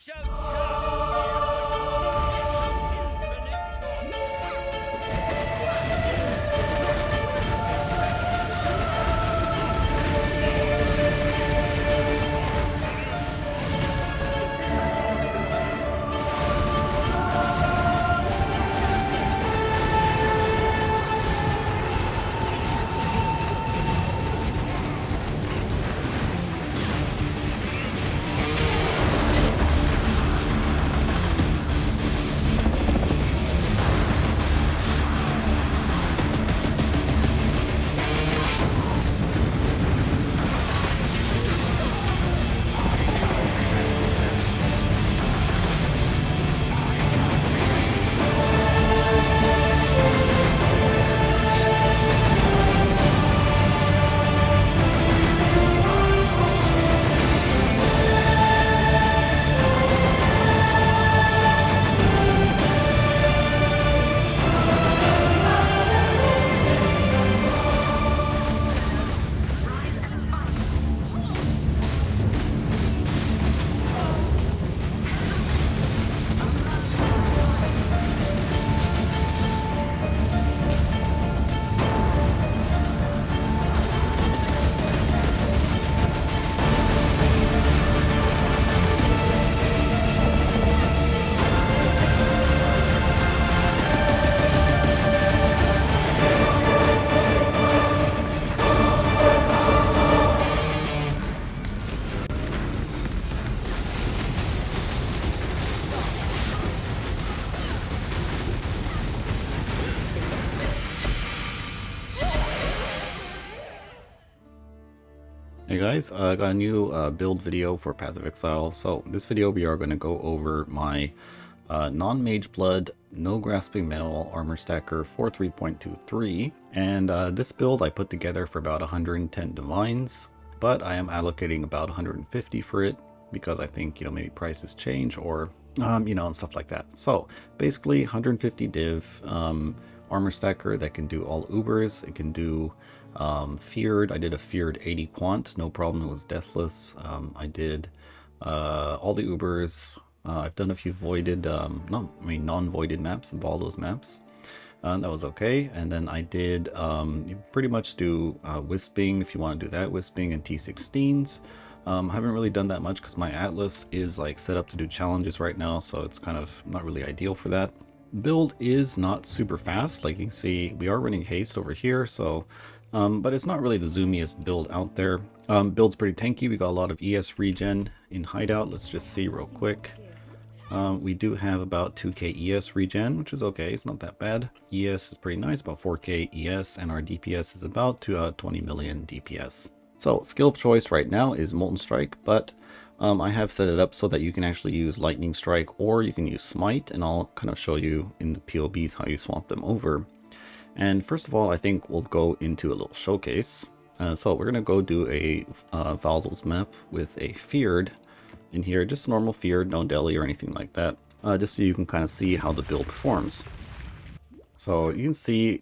shall just infinite Hey guys, I got a new build video for Path of Exile. So this video we are going to go over my non-mage blood, no grasping metal armor stacker for 3.23, and this build I put together for about 110 divines, but I am allocating about 150 for it because I think, you know, maybe prices change or you know, and stuff like that. So basically 150 div armor stacker that can do all ubers. It can do feared. I did a feared 80 quant, no problem, it was deathless. I did all the ubers. I've done a few voided, non-voided maps and Valdos maps. That was okay. And then I did, you pretty much do wisping if you want to do that, wisping and T16s. I haven't really done that much because my Atlas is like set up to do challenges right now, so it's kind of not really ideal for that. Build is not super fast, like you can see we are running haste over here, so but it's not really the zoomiest build out there. Build's pretty tanky. We got a lot of ES regen in hideout. Let's just see real quick. We do have about 2k ES regen, which is okay, it's not that bad. ES is pretty nice, about 4k ES, and our DPS is about 20 million DPS. So skill of choice right now is Molten Strike, but I have set it up so that you can actually use Lightning Strike or you can use Smite, and I'll kind of show you in the PoBs how you swap them over. And first of all, I think we'll go into a little showcase. So we're going to go do a Valdos map with a feared in here, just normal feared, no deli or anything like that, just so you can kind of see how the build performs. So you can see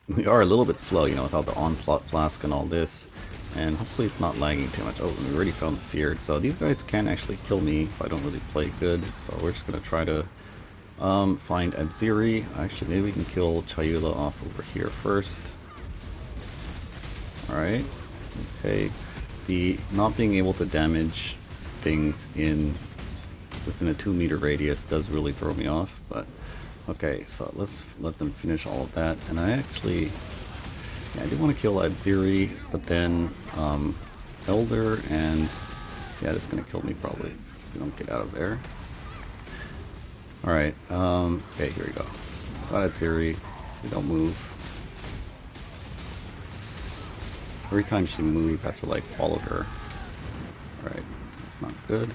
we are a little bit slow, you know, without the onslaught flask and all this. And hopefully it's not lagging too much. Oh, we already found the feared. So these guys can actually kill me if I don't really play good. So we're just going to try to find Adziri. Actually, maybe we can kill Chayula off over here first. Alright. Okay. The not being able to damage things within a 2-meter radius does really throw me off, but okay, so let's let them finish all of that. And I actually, yeah, I do want to kill Adziri, but then Elder, and yeah, that's gonna kill me probably if we don't get out of there. Alright, okay, here we go. Got Adziri. We don't move. Every time she moves, I have to like follow her. Alright, that's not good.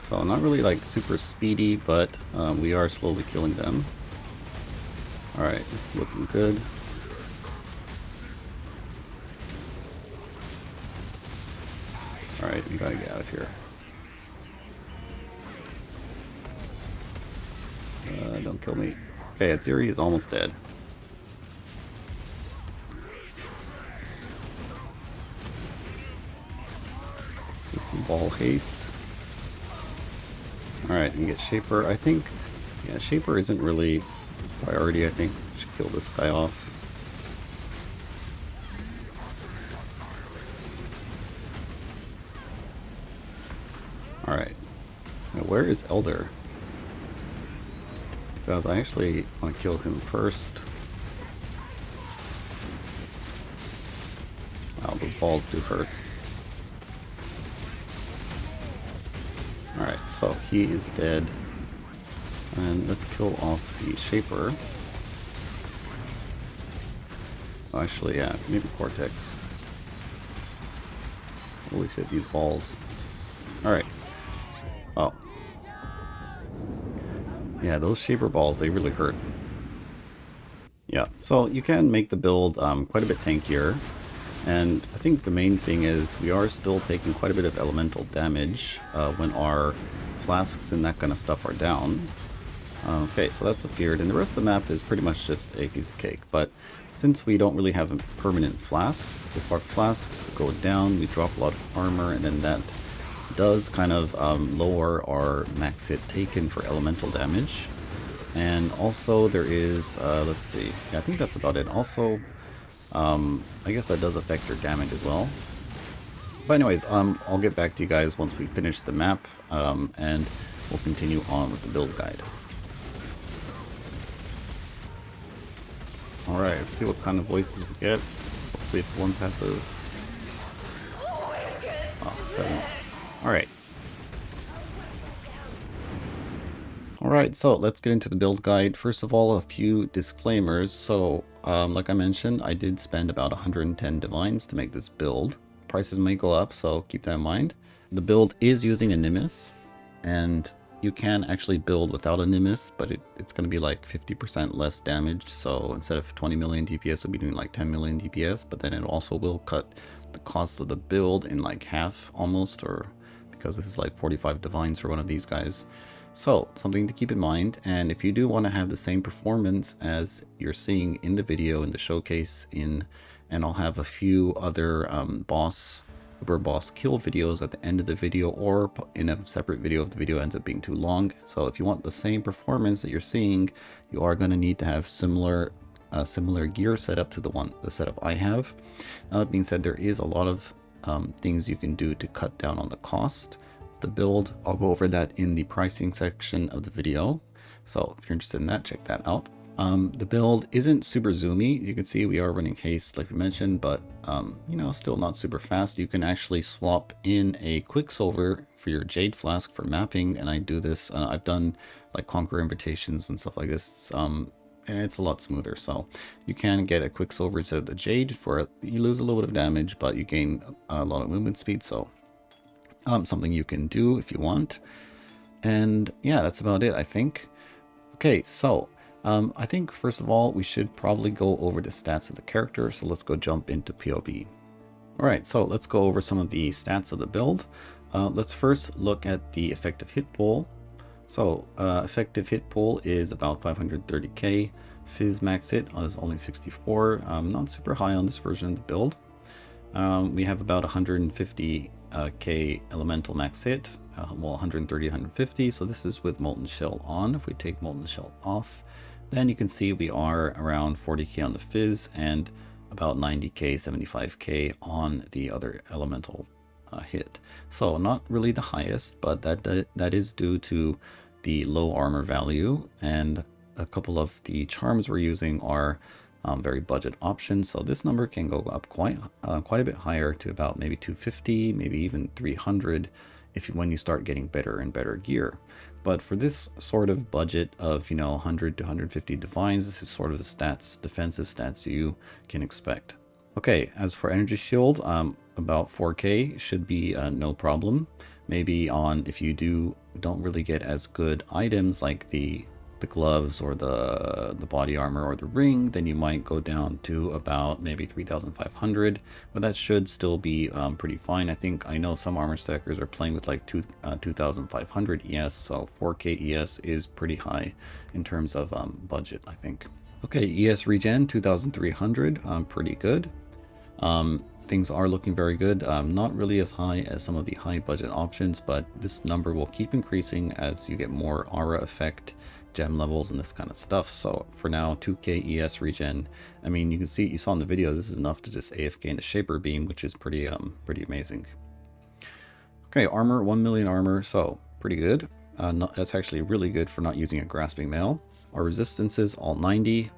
So not really like super speedy, but we are slowly killing them. Alright, this is looking good. Alright, we gotta get out of here. Don't kill me. Okay, Adziri is almost dead. Ball haste. Alright, and get Shaper. I think, yeah, Shaper isn't really priority. I think we should kill this guy off. Alright. Now, where is Elder? Because I actually want to kill him first. Wow, those balls do hurt. Alright, so he is dead. And let's kill off the Shaper. Oh, actually, yeah, maybe Cortex. Holy shit, these balls. Alright. Oh. Yeah, those Shaper balls, they really hurt. Yeah, so you can make the build quite a bit tankier. And I think the main thing is we are still taking quite a bit of elemental damage when our flasks and that kind of stuff are down. Okay, so that's the feared, and the rest of the map is pretty much just a piece of cake. But since we don't really have permanent flasks, if our flasks go down, we drop a lot of armor, and then that does kind of lower our max hit taken for elemental damage. And also there is, let's see, yeah, I think that's about it. Also, I guess that does affect your damage as well. But anyways, I'll get back to you guys once we finish the map, and we'll continue on with the build guide. Alright, let's see what kind of voices we get. Hopefully it's one passive. Oh, 7. Alright. Alright, so let's get into the build guide. First of all, a few disclaimers. So, like I mentioned, I did spend about 110 divines to make this build. Prices may go up, so keep that in mind. The build is using a Nimbus, and you can actually build without a Nimbus, but it's going to be like 50% less damage. So instead of 20 million DPS, we'll be doing like 10 million DPS, but then it also will cut the cost of the build in like half almost, or because this is like 45 divines for one of these guys. So something to keep in mind. And if you do want to have the same performance as you're seeing in the video, in the showcase, and I'll have a few other Uber boss kill videos at the end of the video, or in a separate video if the video ends up being too long. So if you want the same performance that you're seeing, you are going to need to have similar gear setup to the setup I have. Now, that being said, there is a lot of things you can do to cut down on the cost of the build. I'll go over that in the pricing section of the video. So if you're interested in that, check that out. The build isn't super zoomy. You can see we are running haste like we mentioned, but you know, still not super fast. You can actually swap in a Quicksilver for your Jade Flask for mapping, and I do this. I've done like Conquer Invitations and stuff like this, and it's a lot smoother. So you can get a Quicksilver instead of the Jade for you lose a little bit of damage, but you gain a lot of movement speed. So something you can do if you want. And yeah, that's about it, I think. Okay, so I think first of all, we should probably go over the stats of the character. So let's go jump into PoB. All right, so let's go over some of the stats of the build. Let's first look at the effective hit pool. So effective hit pool is about 530k. Fizz max hit is only 64. Not super high on this version of the build. We have about 150k elemental max hit. Well, 130, 150. So this is with Molten Shell on. If we take Molten Shell off, then you can see we are around 40k on the Fizz and about 90k, 75k on the other elemental hit. So not really the highest, but that is due to the low armor value, and a couple of the charms we're using are very budget options. So this number can go up quite a bit higher to about maybe 250, maybe even 300 when you start getting better and better gear. But for this sort of budget of 100 to 150 divines, this is sort of the stats, defensive stats you can expect. Okay, as for energy shield, about 4k should be no problem. Maybe on if you don't really get as good items like the gloves or the body armor or the ring, then you might go down to about maybe 3,500, but that should still be pretty fine. I know some armor stackers are playing with like 2,500 ES, so 4k ES is pretty high in terms of budget, I think. Okay, ES regen 2,300, pretty good. things are looking very good. Not really as high as some of the high budget options, but this number will keep increasing as you get more aura effect, gem levels, and this kind of stuff. So for now, 2k ES regen. I mean, you can see, you saw in the video, this is enough to just AFK in the Shaper Beam, which is pretty amazing. Okay, armor, 1 million armor, so pretty good. That's actually really good for not using a Grasping Mail. Our resistances, all 90.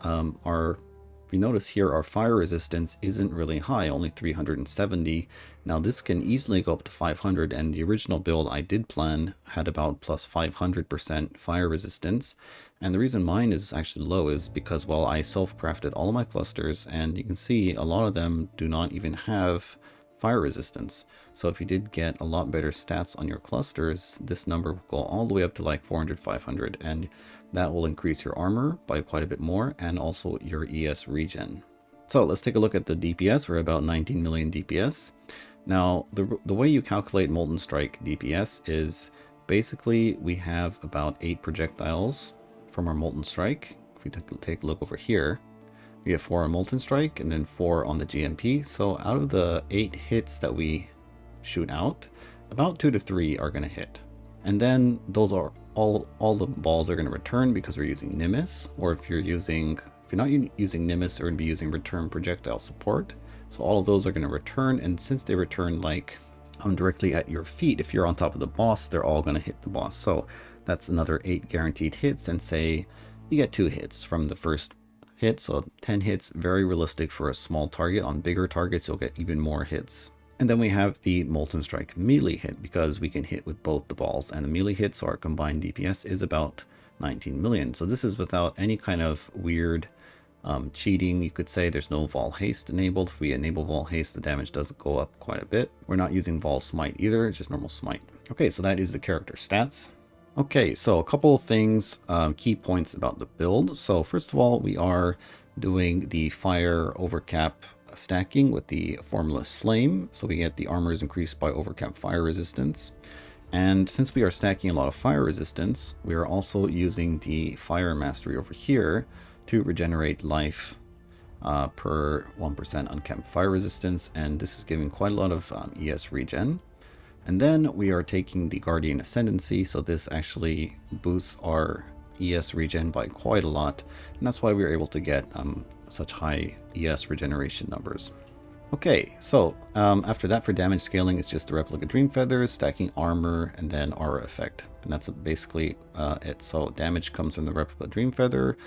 If you notice here, our fire resistance isn't really high, only 370. Now this can easily go up to 500, and the original build I did plan had about plus 500% fire resistance. And the reason mine is actually low is because, well, I self-crafted all of my clusters, and you can see a lot of them do not even have fire resistance. So if you did get a lot better stats on your clusters, this number will go all the way up to like 400, 500, and that will increase your armor by quite a bit more, and also your ES regen. So let's take a look at the DPS. We're about 19 million DPS. Now, the way you calculate Molten Strike DPS is basically we have about 8 projectiles from our Molten Strike. If we take a look over here, we have 4 on Molten Strike and then 4 on the GMP. So out of the 8 hits that we shoot out, about 2 to 3 are going to hit. And then those are all the balls are going to return because we're using Nimbus, or if you're not using Nimbus, you're going to be using return projectile support. So all of those are going to return, and since they return like directly at your feet, if you're on top of the boss, they're all going to hit the boss. So that's another 8 guaranteed hits, and say you get 2 hits from the first hit, so 10 hits, very realistic for a small target. On bigger targets, you'll get even more hits. And then we have the Molten Strike melee hit, because we can hit with both the balls, and the melee hits, so our combined DPS is about 19 million. So this is without any kind of weird cheating. You could say there's no Vol Haste enabled. If we enable Vol Haste, the damage does go up quite a bit. We're not using Vol Smite either, it's just normal Smite. Okay, so that is the character stats. Okay, so a couple of things, key points about the build. So first of all, we are doing the fire overcap stacking with the Formless Flame, so we get the armors increased by overcap fire resistance. And since we are stacking a lot of fire resistance, we are also using the Fire Mastery over here to regenerate life per 1% uncapped fire resistance, and this is giving quite a lot of ES regen. And then we are taking the Guardian Ascendancy, so this actually boosts our ES regen by quite a lot, and that's why we were able to get such high ES regeneration numbers. Okay, so after that, for damage scaling, it's just the Replica Dream Feathers, stacking armor, and then aura effect, and that's basically it. So damage comes from the Replica Dream Feather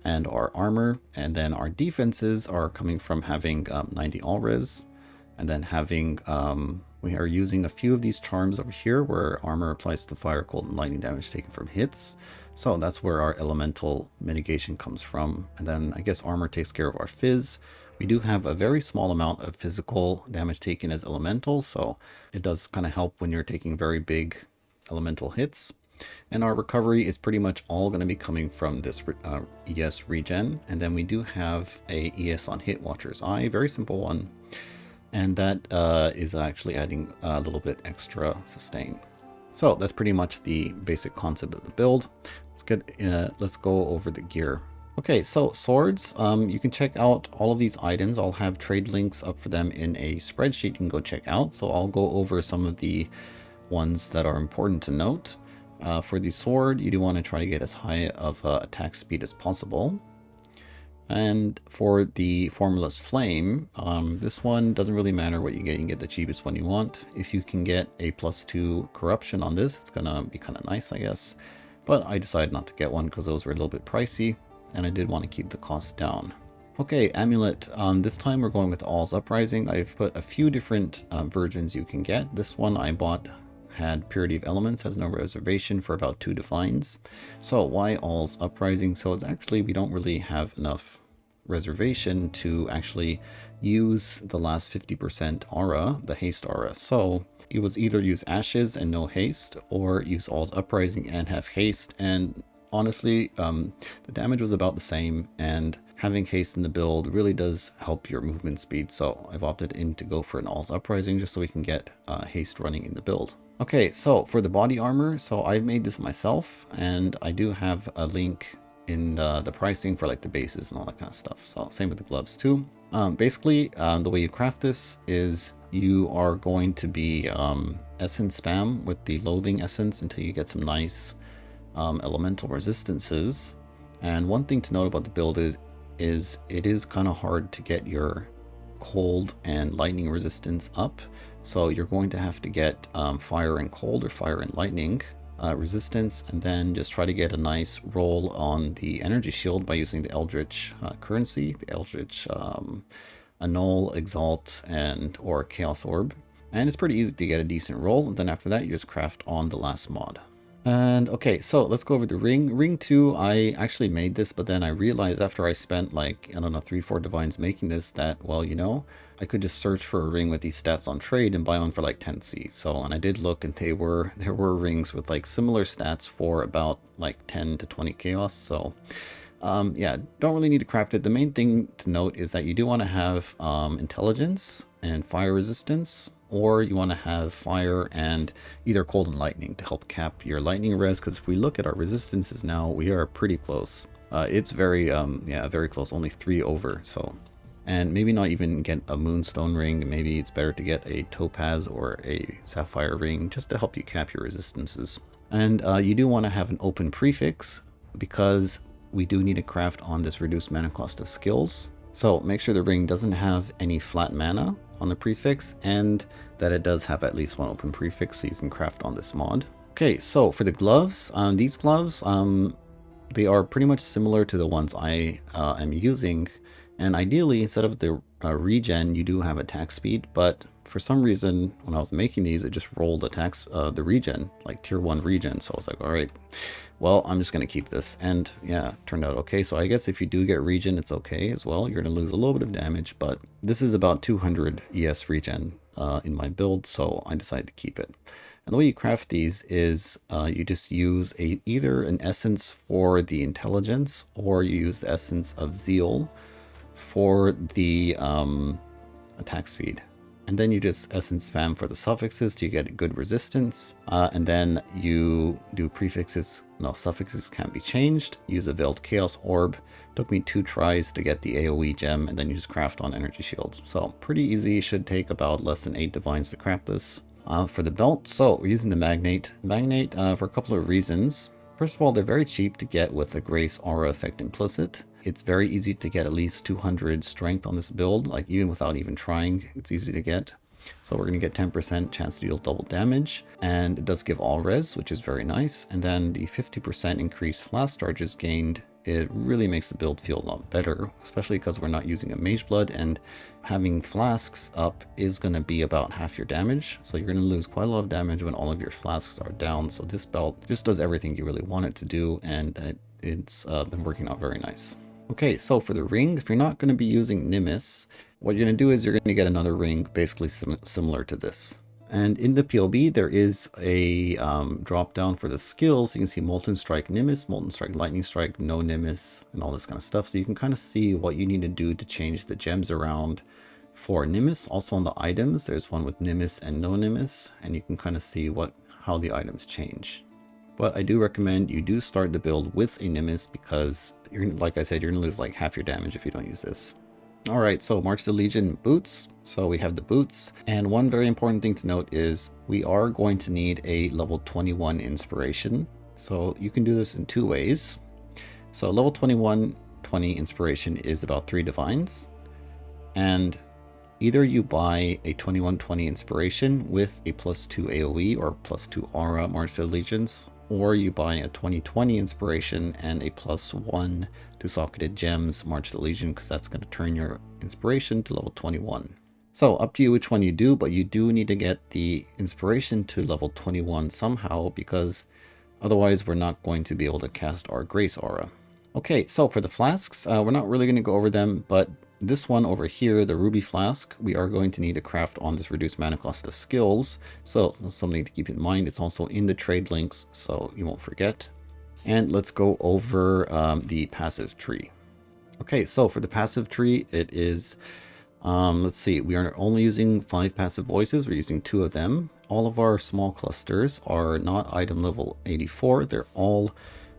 and our armor, and then our defenses are coming from having 90 all res, and then having we are using a few of these charms over here where armor applies to fire, cold, and lightning damage taken from hits. So that's where our elemental mitigation comes from. And then I guess armor takes care of our fizz. We do have a very small amount of physical damage taken as elemental, so it does kind of help when you're taking very big elemental hits. And our recovery is pretty much all going to be coming from this ES regen. And then we do have a ES on Hit Watcher's Eye, very simple one. And that is actually adding a little bit extra sustain. So that's pretty much the basic concept of the build. Let's go over the gear. Okay, so swords, you can check out all of these items. I'll have trade links up for them in a spreadsheet you can go check out. So I'll go over some of the ones that are important to note. For the sword, you do want to try to get as high of attack speed as possible. And for the Formless Flame, this one doesn't really matter what you can get the cheapest one you want. If you can get a +2 corruption on this, it's gonna be kind of nice, I guess. But I decided not to get one because those were a little bit pricey, and I did want to keep the cost down. Okay, amulet. This time we're going with All's Uprising. I've put a few different versions you can get. This one I bought had Purity of Elements, has no reservation for about 2 divines. So why All's Uprising? So it's actually, we don't really have enough reservation to actually use the last 50% aura, the haste aura. So it was either use Ashes and no haste, or use All's Uprising and have haste. And honestly, the damage was about the same, and having haste in the build really does help your movement speed. So I've opted in to go for an All's Uprising just so we can get haste running in the build. Okay, so for the body armor, so I've made this myself, and I do have a link in the pricing for like the bases and all that kind of stuff. So same with the gloves too. Basically, the way you craft this is you are going to be essence spam with the loathing essence until you get some nice elemental resistances. And one thing to note about the build is it is kind of hard to get your cold and lightning resistance up. So you're going to have to get fire and cold or fire and lightning resistance, and then just try to get a nice roll on the energy shield by using the Eldritch currency, the Eldritch Annul, Exalt, and or Chaos Orb. And it's pretty easy to get a decent roll, and then after that you just craft on the last mod. And okay, so let's go over the ring. Ring 2, I actually made this, but then I realized after I spent like, I don't know, 3-4 divines making this that, well, you know, I could just search for a ring with these stats on trade and buy one for like 10C. So, and I did look, and there were rings with like similar stats for about like 10 to 20 chaos. So yeah, don't really need to craft it. The main thing to note is that you do want to have intelligence and fire resistance, or you want to have fire and either cold and lightning to help cap your lightning res, because if we look at our resistances now, we are pretty close. It's very yeah, very close, only 3 over. So, and maybe not even get a moonstone ring, maybe it's better to get a topaz or a sapphire ring just to help you cap your resistances. And you do want to have an open prefix, because we do need to craft on this reduced mana cost of skills. So make sure the ring doesn't have any flat mana on the prefix, and that it does have at least one open prefix so you can craft on this mod. Okay, so for the gloves, these gloves, they are pretty much similar to the ones I am using. And ideally, instead of the regen, you do have attack speed, but for some reason, when I was making these, it just rolled attacks, the regen, like tier 1 regen. So I was like, all right, well, I'm just going to keep this. And yeah, turned out okay. So I guess if you do get regen, it's okay as well. You're going to lose a little bit of damage, but this is about 200 ES regen in my build, so I decided to keep it. And the way you craft these is you just use either an essence for the intelligence, or you use the essence of zeal for the attack speed. And then you just essence spam for the suffixes to get good resistance. And then you do prefixes. No, suffixes can't be changed. Use a Veiled Chaos Orb. Took me 2 tries to get the AoE gem, and then you just craft on energy shields. So pretty easy. Should take about less than 8 divines to craft this. For the belt, so we're using the Magnate. Magnate for a couple of reasons. First of all, they're very cheap to get with the Grace Aura effect implicit. It's very easy to get at least 200 strength on this build, like even without even trying, it's easy to get. So we're going to get 10% chance to deal double damage, and it does give all res, which is very nice. And then the 50% increased flask charges gained, it really makes the build feel a lot better, especially because we're not using a mage blood, and having flasks up is going to be about half your damage. So you're going to lose quite a lot of damage when all of your flasks are down. So this belt just does everything you really want it to do, and it's been working out very nice. Okay, so for the ring, if you're not going to be using Nimbus, what you're going to do is you're going to get another ring basically similar to this. And in the PoB, there is a drop down for the skills. You can see Molten Strike Nimbus, Molten Strike Lightning Strike, no Nimbus, and all this kind of stuff. So you can kind of see what you need to do to change the gems around for Nimbus. Also on the items, there's one with Nimbus and no Nimbus, and you can kind of see how the items change. But I do recommend you do start the build with a Nimbus, because like I said, you're going to lose like half your damage if you don't use this. Alright, so March of the Legion boots. So we have the boots, and one very important thing to note is we are going to need a level 21 inspiration. So you can do this in 2 ways. So level 20 inspiration is about 3 divines, and either you buy a 2120 inspiration with a +2 AoE or +2 aura March of the Legions, or you buy a 2020 inspiration and a +1 to socketed gems March of the Legion, because that's going to turn your inspiration to level 21. So up to you which one you do, but you do need to get the inspiration to level 21 somehow, because otherwise we're not going to be able to cast our Grace Aura. Okay, so for the flasks, we're not really going to go over them, but this one over here, the Ruby Flask, we are going to need to craft on this reduced mana cost of skills. So that's something to keep in mind. It's also in the trade links, so you won't forget. And let's go over the passive tree. Okay, so for the passive tree, it is, let's see, we are only using 5 passive voices. We're using 2 of them. All of our small clusters are not item level 84. They're all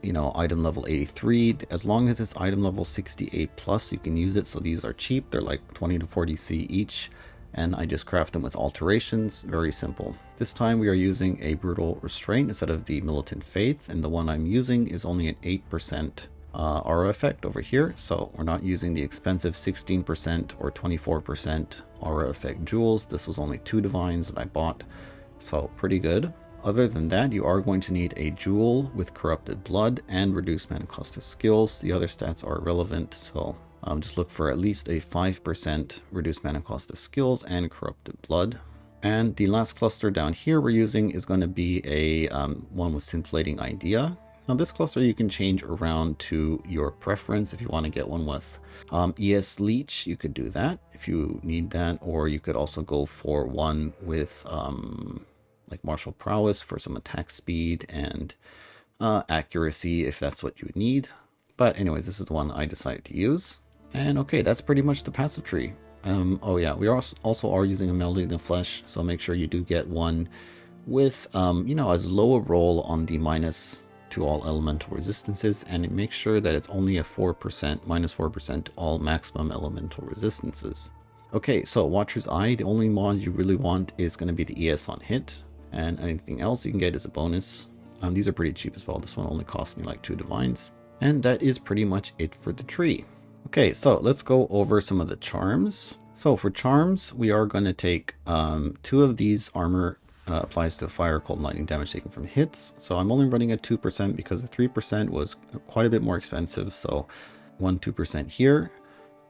you know, item level 83. As long as it's item level 68 plus, you can use it. So these are cheap. They're like 20 to 40 C each. And I just craft them with alterations. Very simple. This time we are using a Brutal Restraint instead of the Militant Faith. And the one I'm using is only an 8% aura effect over here. So we're not using the expensive 16% or 24% aura effect jewels. This was only 2 divines that I bought. So pretty good. Other than that, you are going to need a jewel with corrupted blood and reduced mana cost of skills. The other stats are irrelevant, so just look for at least a 5% reduced mana cost of skills and corrupted blood. And the last cluster down here we're using is going to be a one with scintillating idea. Now this cluster you can change around to your preference. If you want to get one with ES Leech, you could do that if you need that, or you could also go for one with like martial prowess for some attack speed and accuracy if that's what you need. But anyways, this is the one I decided to use. And okay, that's pretty much the passive tree. Oh yeah, we also are using a Melody in the Flesh, so make sure you do get one with you know, as low a roll on the minus to all elemental resistances, and make sure that it's only a 4%, minus 4% all maximum elemental resistances. Okay, so Watcher's Eye, the only mod you really want is going to be the ES on hit. And anything else you can get is a bonus. These are pretty cheap as well. This one only cost me like 2 divines. And that is pretty much it for the tree. Okay, so let's go over some of the charms. So for charms, we are going to take 2 of these armor applies to fire, cold, and lightning damage taken from hits. So I'm only running at 2% because the 3% was quite a bit more expensive. So 2% here.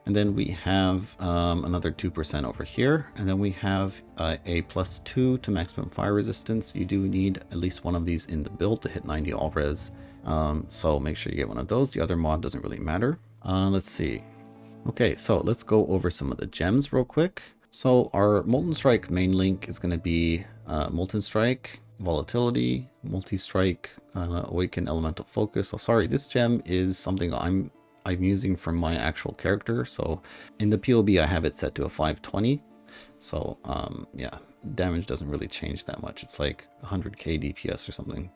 And then we have another 2% over here. And then we have a +2 to maximum fire resistance. You do need at least one of these in the build to hit 90 all res. So make sure you get one of those. The other mod doesn't really matter. Let's see. Okay, so let's go over some of the gems real quick. So our Molten Strike main link is going to be Molten Strike, Volatility, Multi-Strike, Awaken Elemental Focus. So sorry, this gem is something I'm using from my actual character. So in the PoB I have it set to a 520. So yeah, damage doesn't really change that much. It's like 100k DPS or something.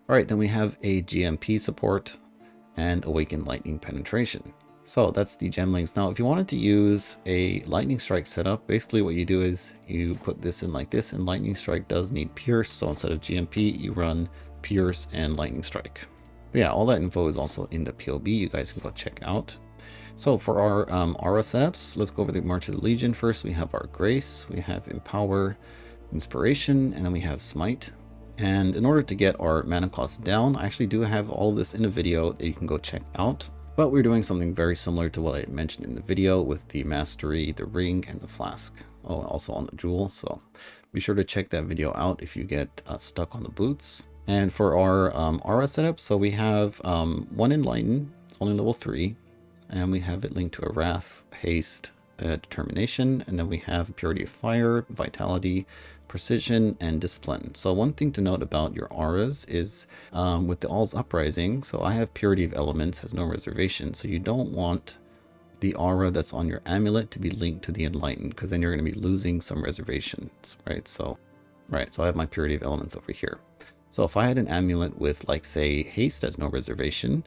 All right, then we have a GMP support and Awakened Lightning Penetration. So that's the gem links. Now if you wanted to use a Lightning Strike setup, basically what you do is you put this in like this, and Lightning Strike does need Pierce. So instead of GMP, you run Pierce and Lightning Strike. But yeah, all that info is also in the PoB. You guys can go check out. So for our aura setups, let's go over the March of the Legion first. We have our Grace, we have Empower, Inspiration, and then we have Smite. And in order to get our mana cost down, I actually do have all of this in a video that you can go check out. But we're doing something very similar to what I mentioned in the video with the Mastery, the Ring, and the Flask. Oh, also on the Jewel. So be sure to check that video out if you get stuck on the boots. And for our aura setup, so we have 1 Enlighten, it's only level 3, and we have it linked to a Wrath, Haste, Determination, and then we have Purity of Fire, Vitality, Precision, and Discipline. So one thing to note about your auras is with the All's Uprising, so I have Purity of Elements, has no reservation, so you don't want the aura that's on your amulet to be linked to the Enlightened, because then you're going to be losing some reservations, right? So I have my Purity of Elements over here. So if I had an amulet with, like, say, Haste as no reservation,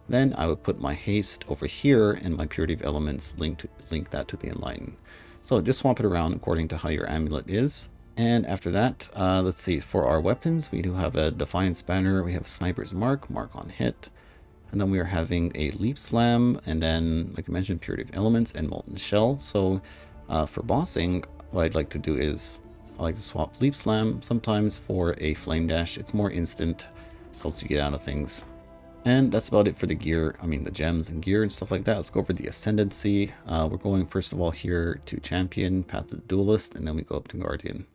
then I would put my Haste over here and my Purity of Elements link that to the Enlighten. So just swap it around according to how your amulet is. And after that, let's see, for our weapons, we do have a Defiance Banner, we have Sniper's Mark, Mark on Hit, and then we are having a Leap Slam, and then, like I mentioned, Purity of Elements and Molten Shell. So for bossing, what I'd like to do is I like to swap Leap Slam sometimes for a Flame Dash. It's more instant, helps you get out of things. And that's about it for the gear, I mean the gems and gear and stuff like that. Let's go over the Ascendancy. We're going first of all here to Champion, Path of the Duelist, and then we go up to Guardian.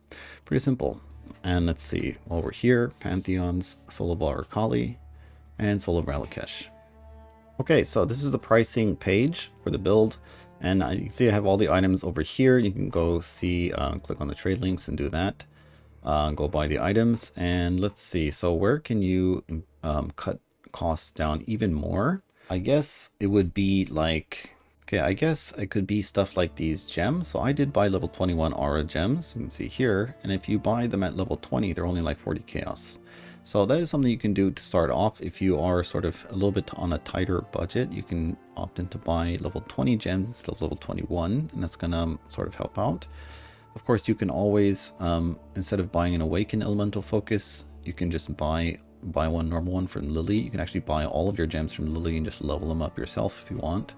Pretty simple. And let's see, while we're here, Pantheons, Soul of Kali, and Soul of Ralakesh. Okay, so this is the pricing page for the build. And you can see I have all the items over here. You can go see, click on the trade links and do that. Go buy the items. And let's see, so where can you cut costs down even more? I guess it would be like, okay, I guess it could be stuff like these gems. So I did buy level 21 aura gems, you can see here. And if you buy them at level 20, they're only like 40 chaos. So that is something you can do to start off. If you are sort of a little bit on a tighter budget, you can opt in to buy level 20 gems instead of level 21, and that's gonna sort of help out. Of course, you can always, instead of buying an Awaken Elemental Focus, you can just buy one normal one from Lily. You can actually buy all of your gems from Lily and just level them up yourself if you want.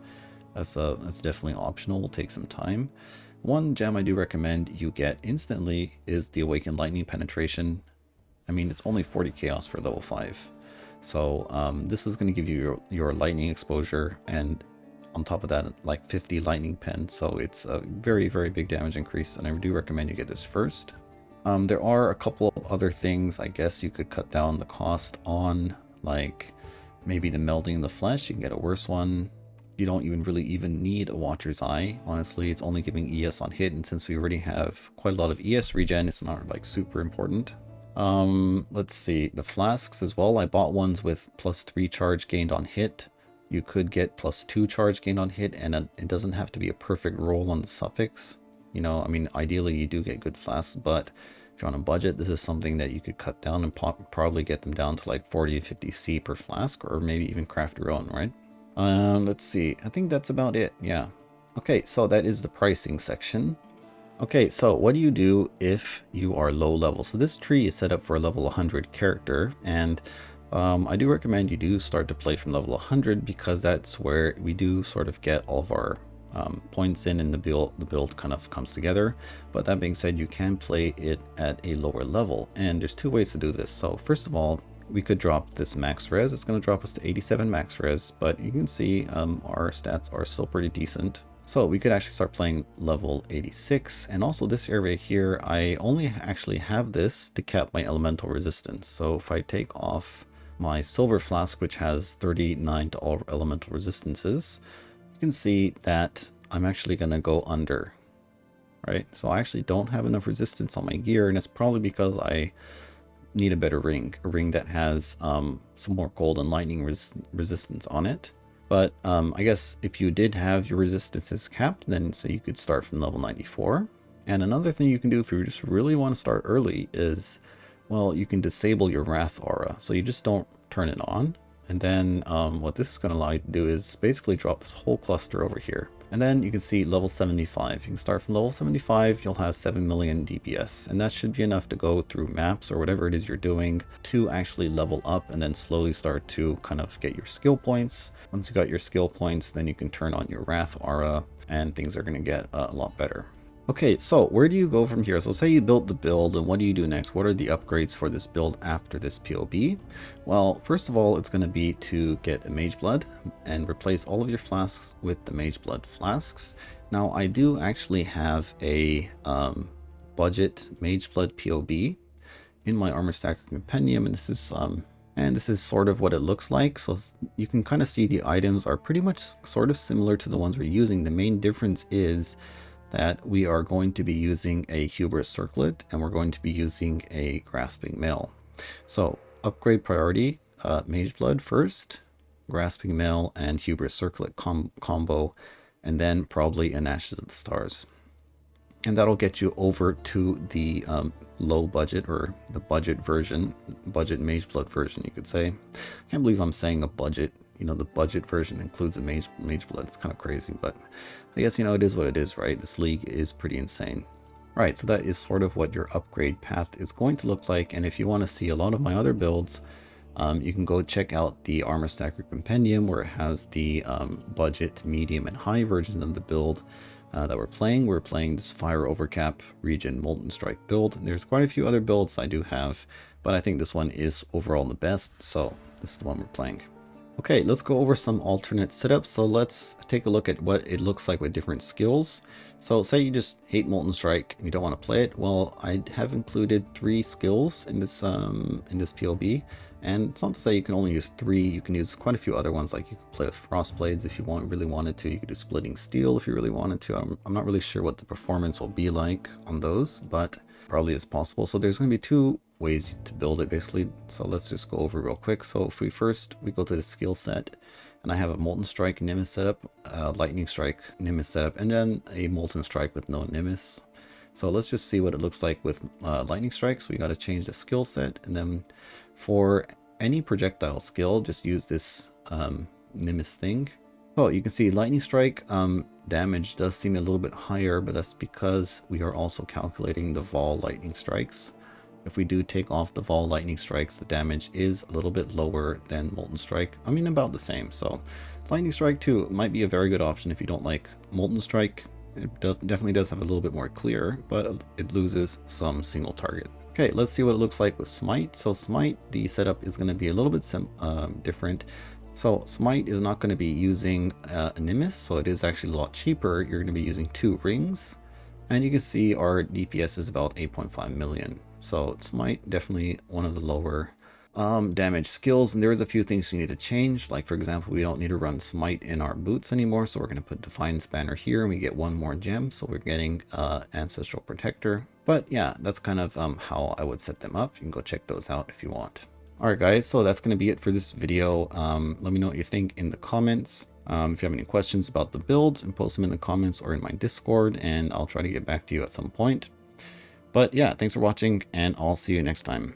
That's definitely optional, will take some time. One gem I do recommend you get instantly is the Awakened Lightning Penetration. I mean, it's only 40 chaos for level 5. So this is going to give you your lightning exposure, and on top of that, like 50 lightning pen. So it's a very, very big damage increase, and I do recommend you get this first. There are a couple of other things I guess you could cut down the cost on, like maybe the Melding the Flesh. You can get a worse one. You don't really need a Watcher's Eye. Honestly, it's only giving ES on hit, and since we already have quite a lot of ES regen, it's not like super important. Let's see, the flasks as well. I bought ones with +3 charge gained on hit. You could get +2 charge gained on hit, and it doesn't have to be a perfect roll on the suffix. You know, I mean, ideally you do get good flasks, but if you're on a budget, this is something that you could cut down and probably get them down to like 40 to 50 C per flask, or maybe even craft your own, right? Let's see, I think that's about it, yeah. Okay, so that is the pricing section. Okay, so what do you do if you are low level? So this tree is set up for a level 100 character, and I do recommend you do start to play from level 100, because that's where we do sort of get all of our points in, and the build kind of comes together. But that being said, you can play it at a lower level, and there's two ways to do this. So first of all, we could drop this max res. It's going to drop us to 87 max res, but you can see our stats are still pretty decent. So we could actually start playing level 86, and also this area here, I only actually have this to cap my elemental resistance. So if I take off my silver flask, which has 39 to all elemental resistances, you can see that I'm actually going to go under, right? So I actually don't have enough resistance on my gear, and it's probably because I need a better ring, a ring that has some more gold and lightning resistance on it. But I guess if you did have your resistances capped, then say you could start from level 94. And another thing you can do if you just really want to start early is, well, you can disable your Wrath aura. So you just don't turn it on. And then what this is going to allow you to do is basically drop this whole cluster over here. And then you can see level 75. You can start from level 75, you'll have 7 million DPS. And that should be enough to go through maps or whatever it is you're doing to actually level up, and then slowly start to kind of get your skill points. Once you got your skill points, then you can turn on your Wrath aura, and things are going to get a lot better. Okay, so where do you go from here? So say you built the build, and what do you do next? What are the upgrades for this build after this PoB? Well, first of all, it's going to be to get a Mage Blood and replace all of your flasks with the Mage Blood flasks. Now, I do actually have a budget Mage Blood PoB in my Armor Stacker Compendium, and this is sort of what it looks like. So you can kind of see the items are pretty much sort of similar to the ones we're using. The main difference is that we are going to be using a Hubris Circlet, and we're going to be using a Grasping Mail. So upgrade priority, Mage Blood first, Grasping Mail and Hubris Circlet combo, and then probably an Ashes of the Stars. And that'll get you over to the low budget, or the budget version, budget Mage Blood version, you could say. I can't believe I'm saying a budget. You know, the budget version includes a Mage Blood. It's kind of crazy, but I guess, you know, it is what it is, right? This league is pretty insane. Right, so that is sort of what your upgrade path is going to look like. And if you want to see a lot of my other builds, you can go check out the Armor Stacker Compendium, where it has the budget, medium, and high versions of the build that we're playing. We're playing this Fire Overcap Regen Molten Strike build. There's quite a few other builds I do have, but I think this one is overall the best, so this is the one we're playing. Okay, let's go over some alternate setups. So let's take a look at what it looks like with different skills. So say you just hate Molten Strike and you don't want to play it. Well, I have included 3 skills in this PoB, and it's not to say you can only use 3. You can use quite a few other ones. Like you could play with Frost Blades if you really wanted to. You could do Splitting Steel if you really wanted to. I'm not really sure what the performance will be like on those, but probably is possible. So there's going to be 2 ways to build it basically. So let's just go over real quick. So if we go to the skill set, and I have a Molten Strike Nimbus setup, Lightning Strike Nimbus setup, and then a Molten Strike with no Nimbus. So let's just see what it looks like with lightning strikes. We got to change the skill set, and then for any projectile skill, just use this Nimbus thing. So you can see lightning strike damage does seem a little bit higher, but that's because we are also calculating the Vol lightning strikes. If we do take off the Vol lightning strikes, the damage is a little bit lower than Molten Strike. I mean, about the same. So lightning strike too might be a very good option if you don't like Molten Strike. It definitely does have a little bit more clear, but it loses some single target. Okay, let's see what it looks like with Smite. So Smite, the setup is going to be a little bit different. So Smite is not going to be using Nimbus, so it is actually a lot cheaper. You're going to be using 2 rings, and you can see our DPS is about 8.5 million. So Smite, definitely one of the lower damage skills, and there's a few things you need to change. Like, for example, we don't need to run Smite in our boots anymore, so we're going to put Defiance Banner here, and we get 1 more gem, so we're getting Ancestral Protector. But yeah, that's kind of how I would set them up. You can go check those out if you want. Alright guys, so that's going to be it for this video. Let me know what you think in the comments. If you have any questions about the build, and post them in the comments or in my Discord, and I'll try to get back to you at some point. But yeah, thanks for watching, and I'll see you next time.